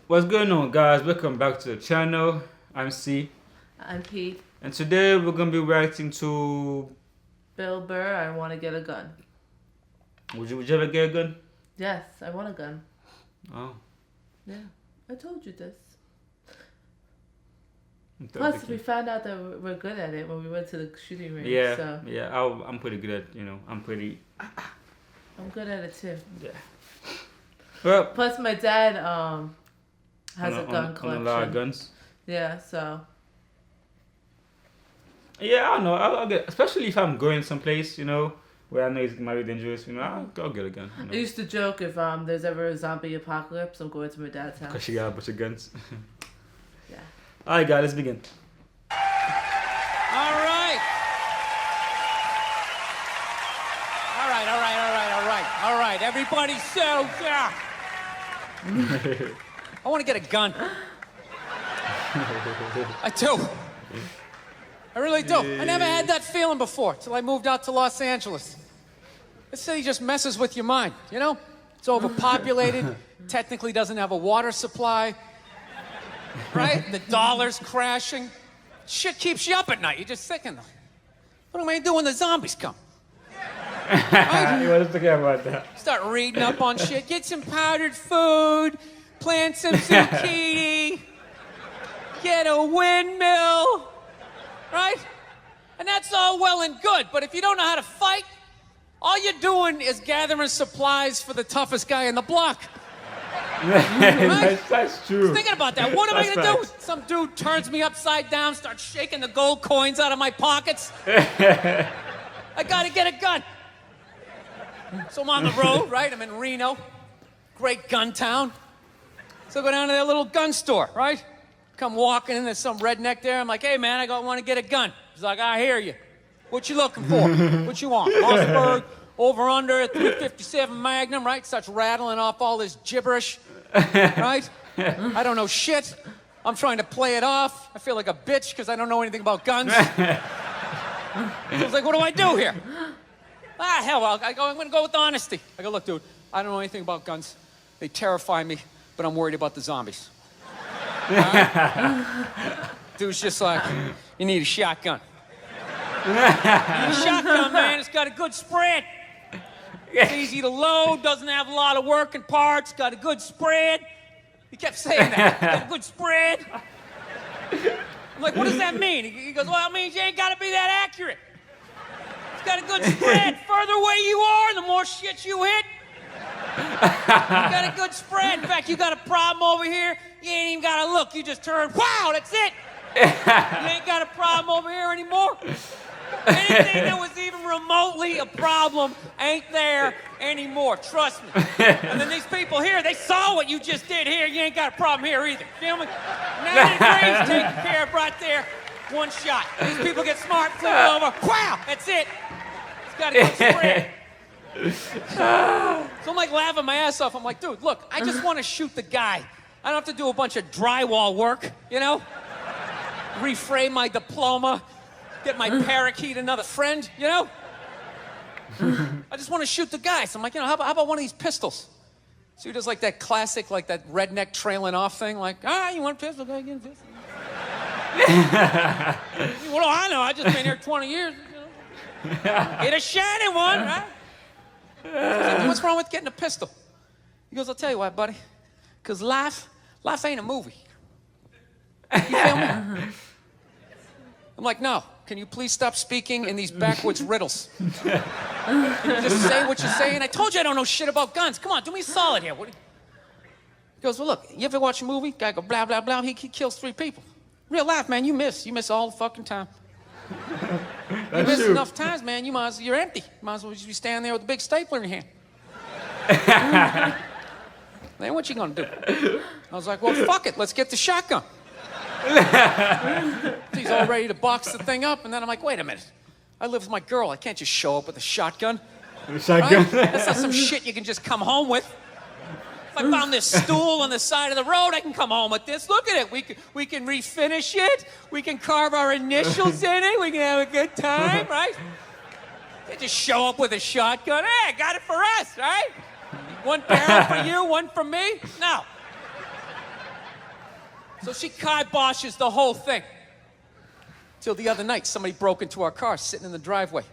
What's going on, guys? Welcome back to the channel. I'm C, I'm Pete. and today we're gonna be reacting to. Bill Burr, I want to get a gun. Would you ever get a gun? Yes, I want a gun. Oh, Yeah, I told you this. I'm Plus, thinking- we found out that we're good at it when we went to the shooting range. yeah, So yeah. I'm pretty good at I'm pretty. I'm good at it too. Yeah. Well, Plus, my dad has a gun on collection. a lot of guns. Yeah, so Yeah, I don't know. I'll get, especially if I'm going someplace, where I know it's might be dangerous. I'll get a gun. I used to joke if there's ever a zombie apocalypse, I'm going to my dad's house. Cause she got a bunch of guns. Yeah. All right, guys, let's begin. All right. All right. Everybody settle down. I want to get a gun. I do. I really do. I never had that feeling before till I moved out to Los Angeles. This city just messes with your mind, you know? It's overpopulated, technically doesn't have a water supply, right? The dollar's crashing. Shit keeps you up at night. You're just thinking, what am I gonna do when the zombies come? You want to forget about that? Start reading up on shit. Get some powdered food. Plant some zucchini. Get a windmill. Right? And that's all well and good. But if you don't know how to fight, all you're doing is gathering supplies for the toughest guy in the block. That's true. Thinking about that. What am I That's going to do? facts. Some dude turns me upside down, starts shaking the gold coins out of my pockets. I got to get a gun. So I'm on the road, right? I'm in Reno. Great gun town. So I go down to their little gun store, right? Come walking in, there's some redneck there. I'm like, hey, man, I want to get a gun. He's like, I hear you. What you looking for? What you want? Mossberg, over under, 357 Magnum, right? Starts rattling off all this gibberish, right? I don't know shit. I'm trying to play it off. I feel like a bitch because I don't know anything about guns. I was like, what do I do here? Hell, I'm going to go with honesty. I go, look, dude, I don't know anything about guns. They terrify me, but I'm worried about the zombies. Dude's just like, you need a shotgun. You need a shotgun, man. It's got a good spread. It's easy to load, doesn't have a lot of working parts, got a good spread. He kept saying that. Got a good spread. I'm like, what does that mean? He goes, well, it means you ain't got to be that accurate. It's got a good spread. Further away you are, the more shit you hit. You got a good spread. In fact, you got a problem over here, you ain't even got to look. You just turn, wow, that's it. You ain't got a problem over here anymore. Anything that was even remotely a problem ain't there anymore. Trust me. And then these people here, they saw what you just did here. You ain't got a problem here either. Feel me? 90 degrees taken care of right there. One shot. These people get smart, flip it over. Wow, that's it. It's got a good spread. So I'm like laughing my ass off. I'm like, dude, look, I just want to shoot the guy. I don't have to do a bunch of drywall work, you know? Reframe my diploma, get my parakeet another friend, you know? I just want to shoot the guy. So I'm like, how about one of these pistols? So he does like that classic, like that redneck trailing off thing, like, you want a pistol? Go get a pistol. What do I know? I just been here 20 years. You know? Get a shiny one, right? Like, what's wrong with getting a pistol? He goes, I'll tell you what, buddy. Because life ain't a movie. You feel me? I'm like, no. Can you please stop speaking in these backwoods riddles? Can you just say what you're saying? I told you I don't know shit about guns. Come on, do me a solid here. He goes, well, look, you ever watch a movie? Guy go, blah, blah, blah. He kills 3 people. Real life, man, you miss. You miss all the fucking time. You miss enough times, man, you're empty. You might as well just be standing there with a big stapler in your hand. Then what you gonna do? I was like, well, fuck it, let's get the shotgun. He's all ready to box the thing up, and then I'm like, wait a minute. I live with my girl, I can't just show up with a shotgun. Shotgun? Right? That's not some shit you can just come home with. If I found this stool on the side of the road, I can come home with this. Look at it. We can refinish it. We can carve our initials in it. We can have a good time, right? You just show up with a shotgun. Hey, I got it for us, right? One barrel for you, one for me. No. So she kiboshes the whole thing. Till the other night, somebody broke into our car sitting in the driveway.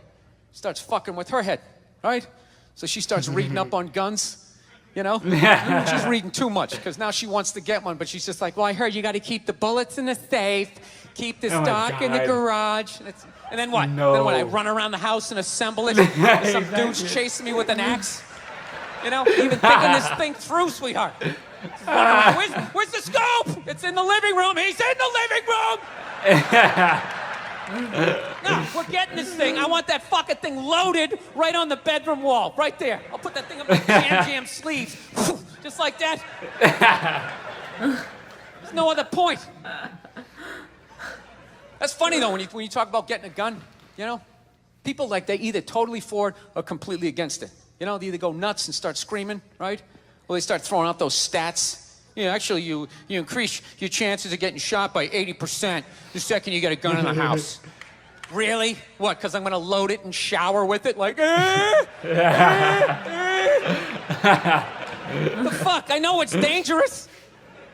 Starts fucking with her head, right? So she starts reading up on guns, you know? She's reading too much because now she wants to get one, but she's just like, well, I heard you got to keep the bullets in the safe, keep the stock in the garage. And then what? No. Then what? I run around the house and assemble it. And some dude's chasing me with an axe. You know, even thinking this thing through, sweetheart. Where's the scope? It's in the living room. He's in the living room. No, we're getting this thing. I want that fucking thing loaded right on the bedroom wall, right there. I'll put that thing up in the jam sleeves, just like that. There's no other point. That's funny though when you talk about getting a gun. You know, people like they either totally for it or completely against it. You know, they either go nuts and start screaming, right? Or they start throwing out those stats. Yeah, actually, you increase your chances of getting shot by 80% the second you get a gun in the house. Really? What, because I'm going to load it and shower with it? Like, The fuck? I know it's dangerous.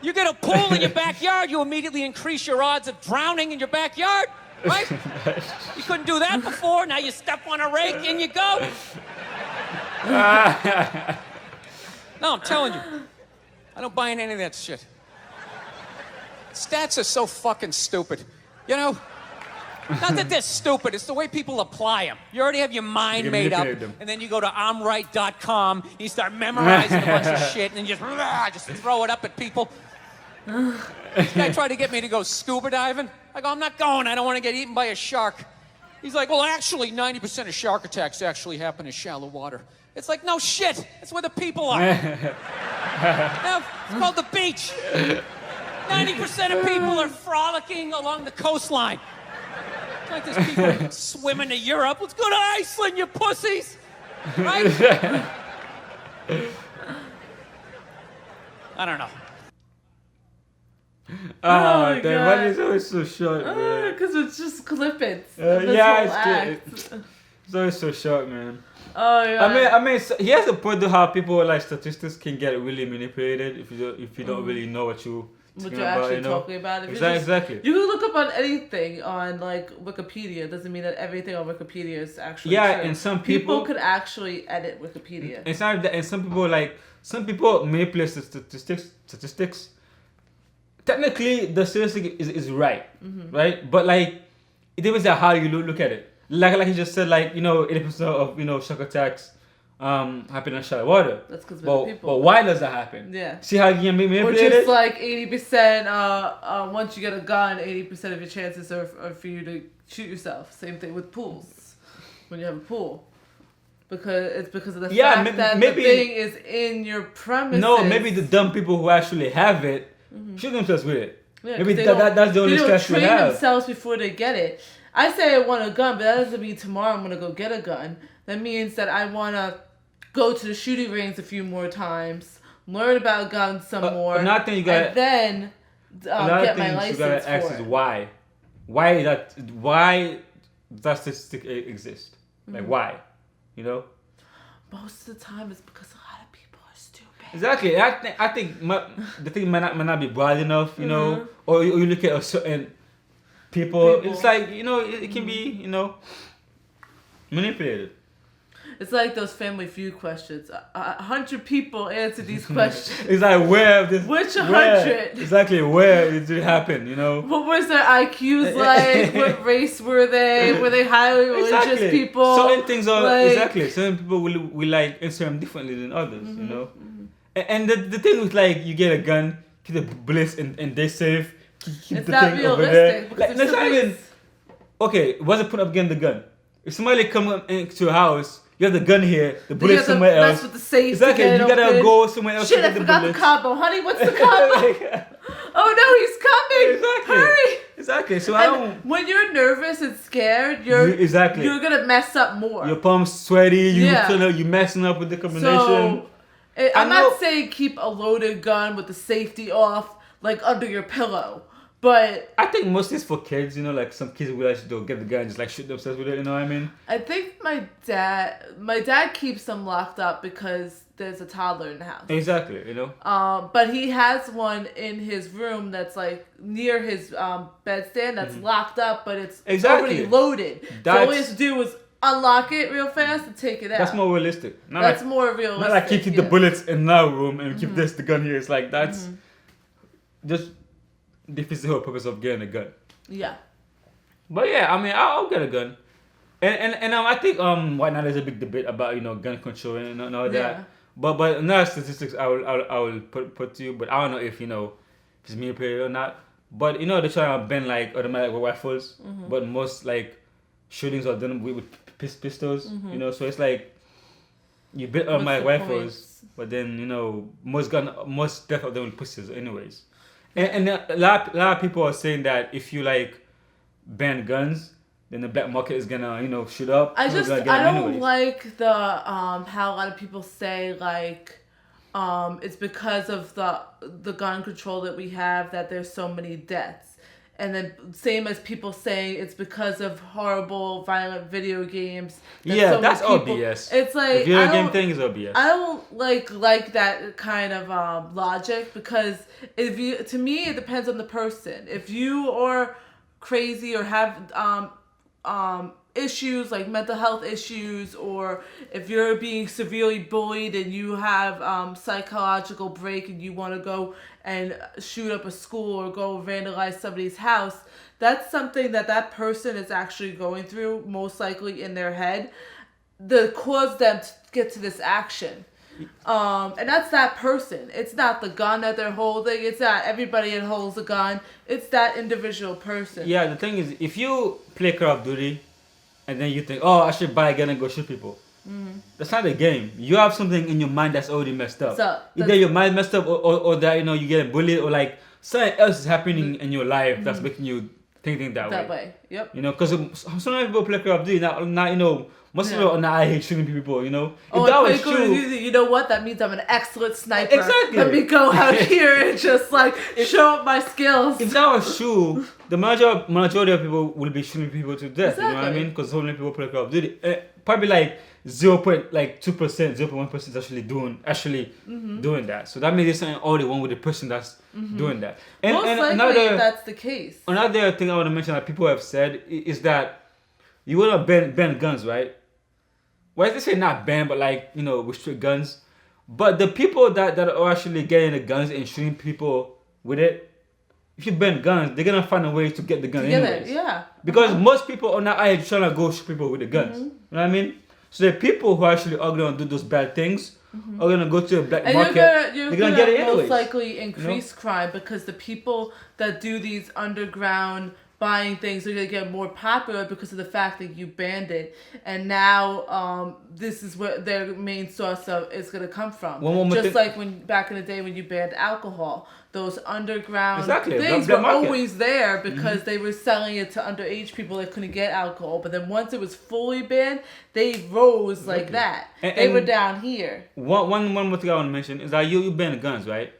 You get a pool in your backyard, you immediately increase your odds of drowning in your backyard, right? You couldn't do that before, now you step on a rake, in you go. No, I'm telling you. I don't buy in any of that shit. Stats are so fucking stupid. You know? Not that they're stupid, it's the way people apply them. You already have your mind made up, and then you go to I'mRight.com, and you start memorizing a bunch of shit, and then just throw it up at people. This guy tried to get me to go scuba diving. I go, I'm not going, I don't want to get eaten by a shark. He's like, well, actually, 90% of shark attacks actually happen in shallow water. It's like, no shit, that's where the people are. Now, it's called the beach. 90% of people are frolicking along the coastline. It's like there's people swimming to Europe. Let's go to Iceland, you pussies. Right? I don't know. Oh, damn, why is it always so short, man? Because it's just clippings. Yeah, it's always so short, man. Oh yeah. I mean, he has a point to how people like statistics can get really manipulated if you don't really know what you're actually talking about. If Exactly. You can look up on anything on like Wikipedia. Doesn't mean that everything on Wikipedia is actually true. And some people could actually edit Wikipedia. It's not that, and some people manipulate statistics. Technically, the statistic is right, right? But like, it depends on how you look at it. Like you just said, like 80% of shark attacks happen in shallow water. That's because of people. But why does that happen? Yeah. See how you can manipulate Or just it? like 80%. Once you get a gun, 80% of your chances are for you to shoot yourself. Same thing with pools. When you have a pool. Because it's because of the fact that the thing is in your premises. No, maybe the dumb people who actually have it shoot themselves with it. Yeah, maybe that's the only stress we have. They don't train themselves before they get it. I say I want a gun, but that doesn't mean tomorrow I'm going to go get a gun. That means that I want to go to the shooting range a few more times, learn about guns some more, and then get my license you gotta ask is why. Why does statistic exist? Like why? You know? Most of the time it's because a lot of people are stupid. Exactly. I think the thing might not be broad enough, you know, or you look at a certain people. It's like, it can be, manipulated. It's like those Family Feud questions. 100 people answer these questions. It's like which 100? Exactly, where did it happen, What was their IQs like? What race were they? Were they highly religious people? Certain things are, certain people will like answer them differently than others, And the thing with like, you get a gun, keep the bullets and they safe, keep it's the not thing realistic. over there. Like, that's not even, okay, what's the point of getting the gun? If somebody come into your house, you have the gun here, the bullet somewhere else. Mess with the safe. Exactly, you gotta go somewhere else. Shit, I forgot the combo. Honey, what's the combo? Oh no, he's coming! Exactly. Hurry! Exactly. So when you're nervous and scared, you're gonna mess up more. Your palms sweaty. You messing up with the combination. So, I'm not saying keep a loaded gun with the safety off, like under your pillow. But I think mostly it's for kids, you know, like some kids will actually do get the gun and just like shoot themselves with it, you know what I mean? I think my dad keeps them locked up because there's a toddler in the house. Exactly, you know? But he has one in his room that's like near his bedstand that's locked up, but it's Exactly. already loaded. So all he has to do is unlock it real fast and take it out. That's more realistic. That's more realistic. Not like keep the bullets in our room and keep the gun here. It's like that's just defeats the whole purpose of getting a gun. Yeah. But yeah, I mean, I'll get a gun, and I think right now there's a big debate about, you know, gun control and all that. Yeah. But another statistics I will put to you, but I don't know if, you know, if it's me period or not. But you know, they're trying to ban like automatic rifles, but most like shootings are done with pistols. You know, so it's like you ban automatic rifles, but then, you know, most death of them with pistols anyways. And a lot of people are saying that if you like ban guns, then the black market is gonna, you know, shoot up. I don't like the how a lot of people say like it's because of the gun control that we have that there's so many deaths. And then same as people say it's because of horrible, violent video games. Yeah, that's all BS. It's like the video game thing is all BS. I don't like that kind of logic, because to me it depends on the person. If you are crazy or have issues like mental health issues, or if you're being severely bullied and you have psychological break and you want to go and shoot up a school or go vandalize somebody's house, that's something that person is actually going through, most likely in their head, that caused them to get to this action. And that's that person. It's not the gun that they're holding. It's not everybody that holds a gun. It's that individual person. Yeah, the thing is, if you play Call of Duty and then you think, oh, I should buy a gun and go shoot people, that's not a game. You have something in your mind that's already messed up. So, either your mind messed up, or that, you know, you get bullied, or like something else is happening in your life that's making you think that way. Yep. You know, because some people play Call of Duty, not you know, most of them I hate shooting people, you know. Oh, if that was true, true, you know what? That means I'm an excellent sniper. Exactly. Let me go out here and just like show up my skills. if that was true, the majority of people will be shooting people to death. Exactly. You know what I mean? Because so many people play Call of Duty. Probably like 0.2%, 0.1% is actually doing that. So that means there's something already wrong with the person that's doing that. And, Most and likely, another, that's the case. Another thing I want to mention that people have said is that you want to ban guns, right? Well, they say not ban, but like, you know, restrict guns. But the people that are actually getting the guns and shooting people with it, if you ban guns, they're gonna find a way to get the gun anyways. Yeah. Because most people are not out trying to go shoot people with the guns. You know what I mean? So the people who actually are gonna do those bad things are gonna go to the black market. You're they're gonna get it most anyways. likely increase crime, because the people that do these underground buying things are going to get more popular because of the fact that you banned it, and now this is where their main source of is going to come from. Just like when back in the day when you banned alcohol, those underground things were always there because they were selling it to underage people that couldn't get alcohol. But then once it was fully banned, they rose like that. They were down here. One more thing I want to mention is that you ban the guns, right?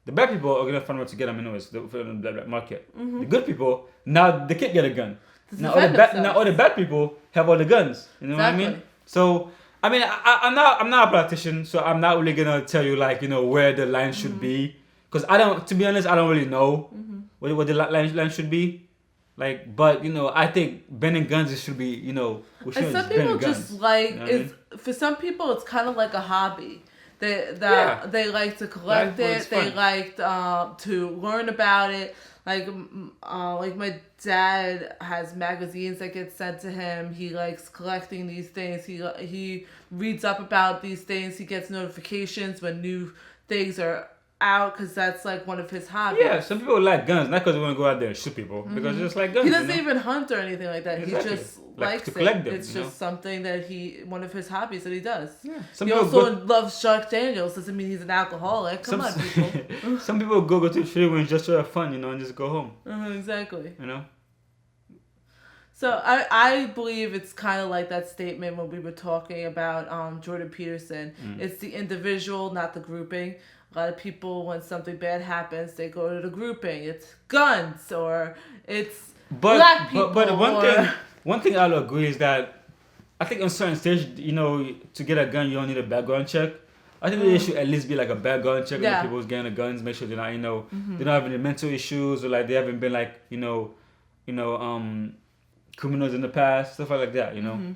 The bad people are gonna find a way to get them anyways, the black market. The good people, now they can't get a gun. Now all the bad people have all the guns. You know what I mean? So I mean, I'm not a politician, so I'm not really gonna tell you like, you know, where the line should be, because to be honest, I don't really know what the line should be. Like, but you know, I think banning guns should be, you know, we shouldn't and some just ban people guns. just like, you know what I mean? for some people it's kind of like a hobby. They like to collect it. They like to learn about it. Like my dad has magazines that get sent to him. He likes collecting these things. He reads up about these things. He gets notifications when new things are out, because that's like one of his hobbies. Yeah, some people like guns, not because they want to go out there and shoot people, because they just like guns. He doesn't even hunt or anything like that. Exactly. He just Like likes to collect them, It's just something that one of his hobbies that he does. Yeah. He also loves Jack Daniels. Doesn't mean he's an alcoholic. Come on, people. Some people go to the shooting range just to have fun, you know, and just go home. Exactly. You know. So I believe it's kind of like that statement when we were talking about Jordan Peterson. It's the individual, not the grouping. A lot of people, when something bad happens, they go to the grouping. It's guns or it's black people. But one thing I'll agree is that I think in certain stages, you know, to get a gun, you don't need a background check. I think there should at least be like a background check when people's getting the guns, make sure they're not, you know, they don't have any mental issues or like they haven't been like, you know, criminals in the past, stuff like that, you know.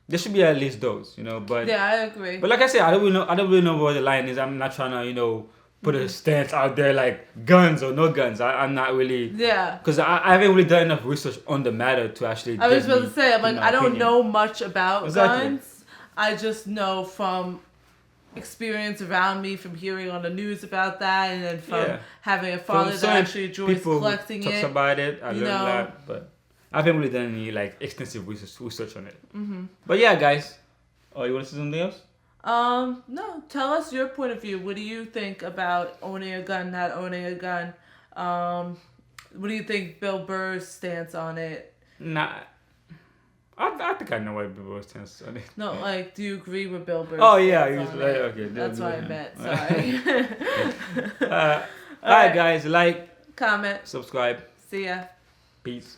There should be at least those, you know, but yeah, I agree. But like I said, I don't really know where the line is. I'm not trying to, you know, put a stance out there like guns or no guns. I'm not really because I haven't really done enough research on the matter to actually. I was about to say, I'm like, I don't know much about guns. I just know from experience around me, from hearing on the news about that, and then from having a father that actually enjoys collecting talks about it. I learned that, but I haven't really done any like extensive research on it. But yeah, guys. Oh, you want to say something else? No. Tell us your point of view. What do you think about owning a gun, not owning a gun? What do you think Bill Burr's stance on it? Nah. I think I know what Bill Burr's stance on it. No, like, do you agree with Bill Burr's stance on it? Okay. That's what I meant. Sorry. All right, guys. Like, comment, subscribe. See ya. Peace.